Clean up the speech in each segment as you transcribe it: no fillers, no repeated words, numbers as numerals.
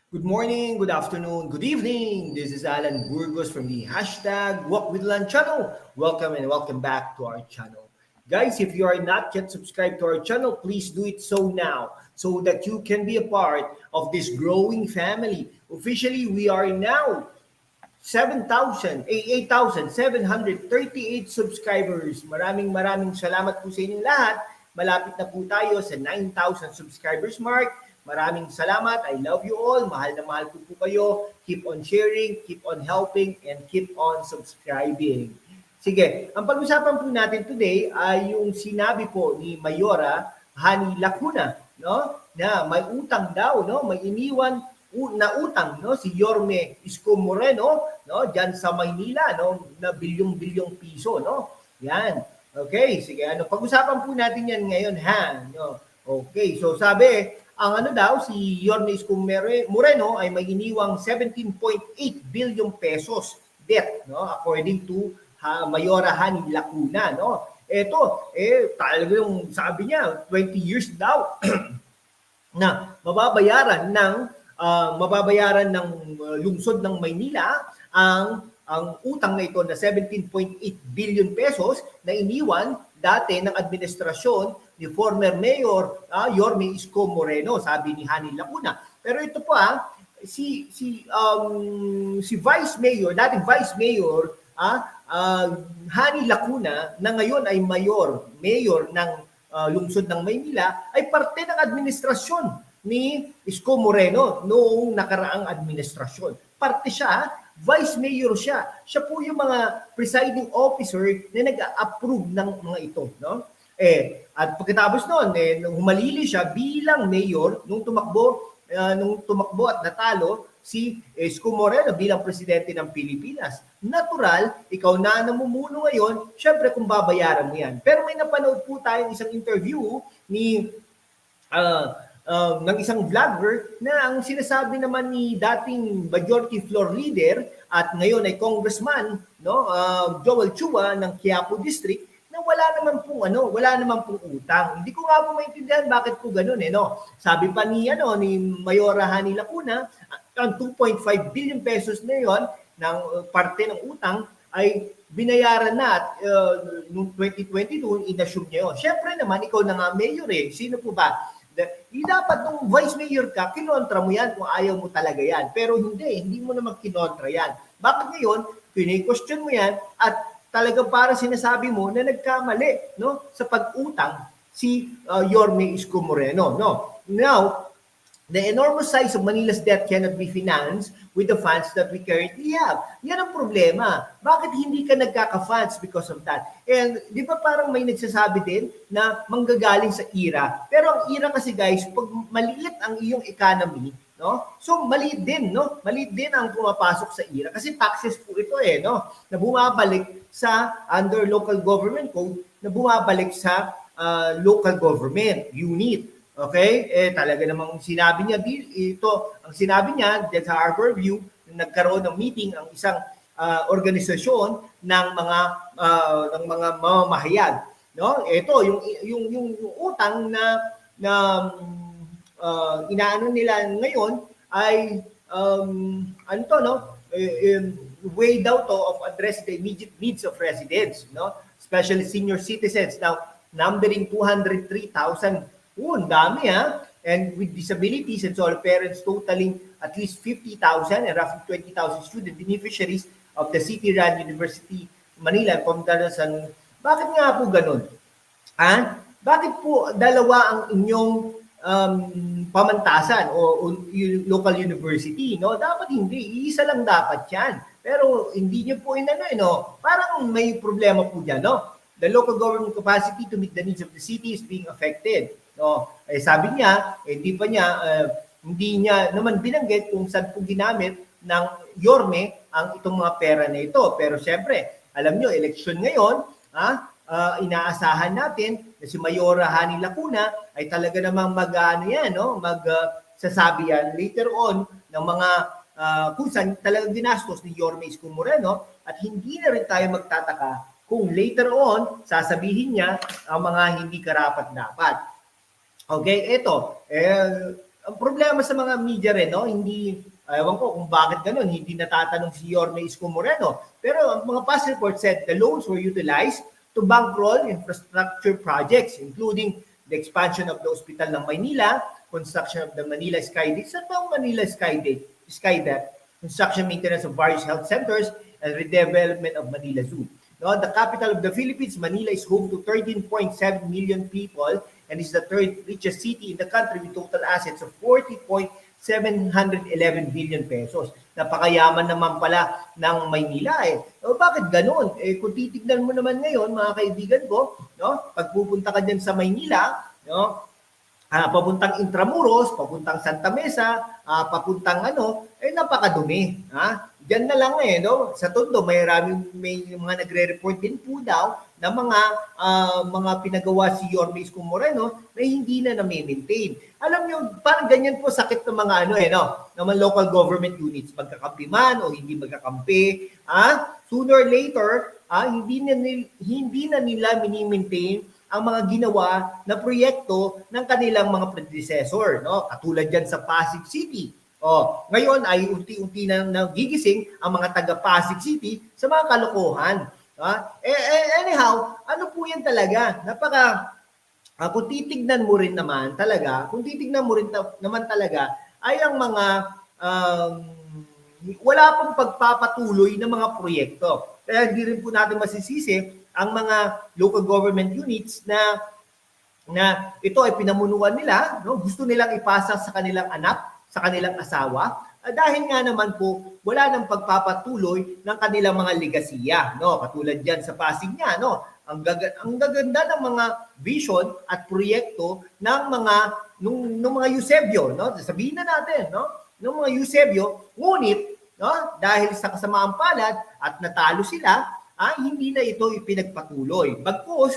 Good morning, good afternoon, good evening. This is Alan Burgos from the hashtag Walk with Lan channel. Welcome and welcome back to our channel. Guys, if you are not yet subscribed to our channel, please do it so now so that you can be a part of this growing family. Officially, we are now 8,738 subscribers. Maraming salamat po sa inyong lahat. Malapit na po tayo sa 9,000 subscribers mark. Maraming salamat. I love you all. Mahal na mahal po kayo. Keep on sharing, keep on helping, and keep on subscribing. Sige, ang pag-usapan po natin today ay yung sinabi po ni Mayora Hani Lacuna, no? Na may utang daw, no? May iniwan na utang, no, si Yorme Isko Moreno, no, diyan sa Maynila, no, na bilyong-bilyong piso, no. Yan. Okay, sige, pag-usapan po natin 'yan ngayon, ha, no. Okay, so sabi, ang daw si Yorme Isko Moreno ay may iniwang 17.8 billion pesos debt, no, according to Mayora Hani Lacuna, no. Ito, talagang sabi niya 20 years daw na mababayaran ng lungsod ng Maynila ang utang na ito na 17.8 billion pesos na iniwan dati ng administrasyon ni former Mayor Yorme Isko Moreno, sabi ni Hani Lacuna. Pero ito po si Vice Mayor, dating Vice Mayor Hani Lacuna na ngayon ay mayor ng lungsod ng Maynila ay parte ng administrasyon ni Isko Moreno noong nakaraang administrasyon. Parte siya, vice mayor siya. Siya po yung mga presiding officer na nag-approve ng mga ito, no? At pagkatapos noon, nung humalili siya bilang mayor nung tumakbo at natalo si Isko Moreno bilang presidente ng Pilipinas. Natural, ikaw na namumuno ngayon, syempre kung babayaran mo yan. Pero may napanood po tayong isang interview ni ng isang vlogger na ang sinasabi naman ni dating majority floor leader at ngayon ay congressman, no, Joel Chua ng Quiapo District, na wala naman pong utang. Hindi ko nga po maintindihan bakit po ganoon, no. Sabi pa ni Mayora Hani Lacuna, ang 2.5 billion pesos na 'yon ng parte ng utang ay binayaran na at noong 2022 inassume niya 'yon. Syempre naman ikaw na nga mayor Sino po ba? Dapat nung vice mayor ka, kinontra mo yan kung ayaw mo talaga yan. Pero hindi mo naman kinontra yan. Bakit ngayon, question mo yan at talaga para sinasabi mo na nagkamali, no, sa pag-utang si Yorme Isko Moreno, no. Now, the enormous size of Manila's debt cannot be financed with the funds that we currently have. Yan ang problema. Bakit hindi ka nagkaka-funds because of that? And di ba parang may nagsasabi din na manggagaling sa IRA. Pero ang IRA kasi guys, pag maliit ang iyong economy, no? So maliit din, no? Maliit din ang pumapasok sa IRA kasi taxes po ito no? Na bumabalik sa under local government code, na bumabalik sa local government unit. Okay? Talaga namang sinabi niya ang sinabi niya sa Harbor View, nagkaroon ng meeting ang isang organisasyon ng mga mamamahayag, no? Ito yung utang na inaano nila ngayon ay way daw to of address the immediate needs of residents, no? Especially senior citizens, now numbering 203,000. Ang dami and with disabilities and so parents totaling at least 50,000 and roughly 20,000 student beneficiaries of the City-run University Manila and Pamdalasan. Bakit nga po ganun? Bakit po dalawa ang inyong pamantasan o local university, no? Dapat hindi, isa lang dapat yan. Pero hindi niyo po parang may problema po dyan, no? The local government capacity to meet the needs of the city is being affected. No, sabi niya, hindi niya naman binanggit kung saan po ginamit ng Yorme ang itong mga pera na ito. Pero siyempre, alam niyo, eleksyon ngayon, inaasahan natin na si Mayora Hani Lacuna ay talaga namang magsasabi yan later on ng mga kung saan talagang ginastos ni Yorme Isko Moreno at hindi na rin tayo magtataka kung later on sasabihin niya ang mga hindi karapat-dapat. Okay, ito. ang problema sa mga media rin, no, hindi, ewan ko kung bakit ganun, hindi natatanong si Yorme Isko Moreno. Pero ang mga past reports said the loans were utilized to bankroll infrastructure projects, including the expansion of the Hospital ng Maynila, construction of the Manila Skydeck, sa Manila Skydeck, construction maintenance of various health centers, and redevelopment of Manila Zoo. No, the capital of the Philippines, Manila, is home to 13.7 million people and is the third richest city in the country with total assets of 40.711 billion pesos. Napakayaman naman pala ng Maynila eh. O, bakit ganun? Eh, kung titignan mo naman ngayon, mga kaibigan ko, no, pag pupunta ka dyan sa Maynila, no, papuntang Intramuros, papuntang Santa Mesa, papuntang napakadumi. Diyan na lang no? Sa Tondo, may mga nagre-report din po daw na mga pinagawa si Yorme Isko Moreno na hindi na na-maintain. Alam niyo, parang ganyan po sakit ng mga ng mga local government units, magkakampi man o hindi magkakampi, sooner or later, hindi na nila mini-maintain ang mga ginawa na proyekto ng kanilang mga predecessor, no? Katulad diyan sa Pasig City. Ngayon ay unti-unti na nagigising ang mga taga Pasig City sa mga kalokohan. Anyhow, ano po yan talaga? Kung titignan mo rin naman talaga, ay ang mga wala pong pagpapatuloy ng mga proyekto. Kaya hindi rin po natin masisisi ang mga local government units na ito ay pinamunuan nila, no? Gusto nilang ipasa sa kanilang anak, sa kanilang asawa, dahil nga naman po wala nang pagpapatuloy ng kanilang mga legasiya, no? Katulad diyan sa Pasig niya, no? Ang gaganda ng mga vision at proyekto ng mga Eusebio, no? Sabihin na natin, no? Ng mga Eusebio, ngunit no, dahil sa kasamaang palad at natalo sila, hindi na ito ipinagpatuloy. Bagkus,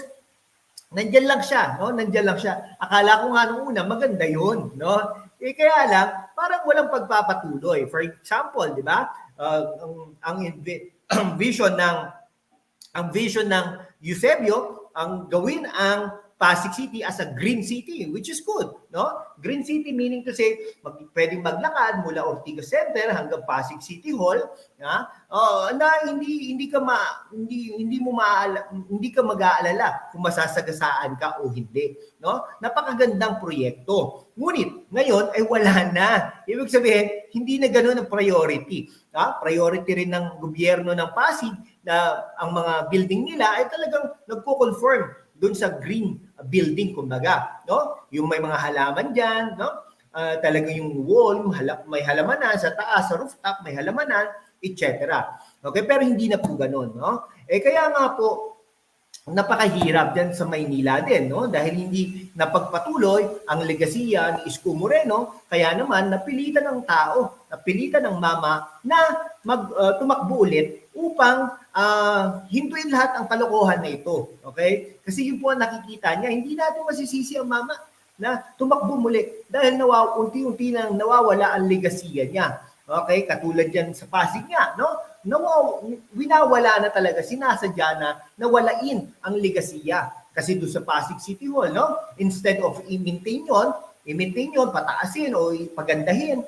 nandiyan lang siya, no? Nandiyan lang siya. Akala ko nga nung una maganda 'yon, no? Kaya lang parang walang pagpapatuloy. For example, 'di ba? Ang vision ng Eusebio, ang gawin ang Pasig City as a green city, which is good, no? Green city meaning to say, pwedeng maglakad mula Ortigas Center hanggang Pasig City Hall, na hindi ka mag-aalala kung masasagasaan ka o hindi, no? Napakagandang proyekto. Ngunit ngayon ay wala na. Ibig sabihin, hindi na ganoon ang priority. Priority rin ng gobyerno ng Pasig na ang mga building nila ay talagang nagko-confirm doon sa green building, kumbaga, no? Yung may mga halaman diyan, no? Talagang yung wall, may halamanan sa taas, sa rooftop, may halamanan, etc. Okay, pero hindi na po ganoon, no? Kaya nga po napakahirap diyan sa Maynila din, no? Dahil hindi napagpatuloy ang legasiya ni Isko Moreno, kaya naman napilitan ng tao, napilitan ng mama na tumakbo ulit upang hintuin lahat ang kalokohan na ito. Okay? Kasi yun po ang nakikita niya. Hindi natin masisisi ang mama na tumakbo muli dahil unti-unti nang nawawala ang legasiya niya. Okay? Katulad yan sa Pasig niya, no? Winawala na talaga, sinasadya na nawalain ang legasiya. Kasi doon sa Pasig City Hall, no? Instead of i-maintain yun, pataasin o pagandahin,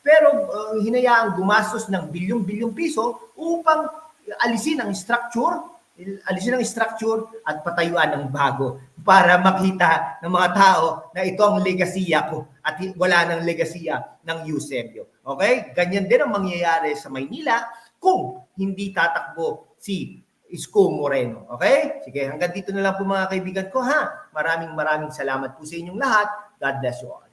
pero hinayaang gumastos ng bilyong-bilyong piso upang alisin ang structure at patayuan ng bago para makita ng mga tao na ito ang legasiya ko at wala ng legasiya ng Eusebio. Okay? Ganyan din ang mangyayari sa Maynila kung hindi tatakbo si Isko Moreno. Okay? Sige, hanggang dito na lang po mga kaibigan ko, ha? Maraming salamat po sa inyong lahat. God bless you all.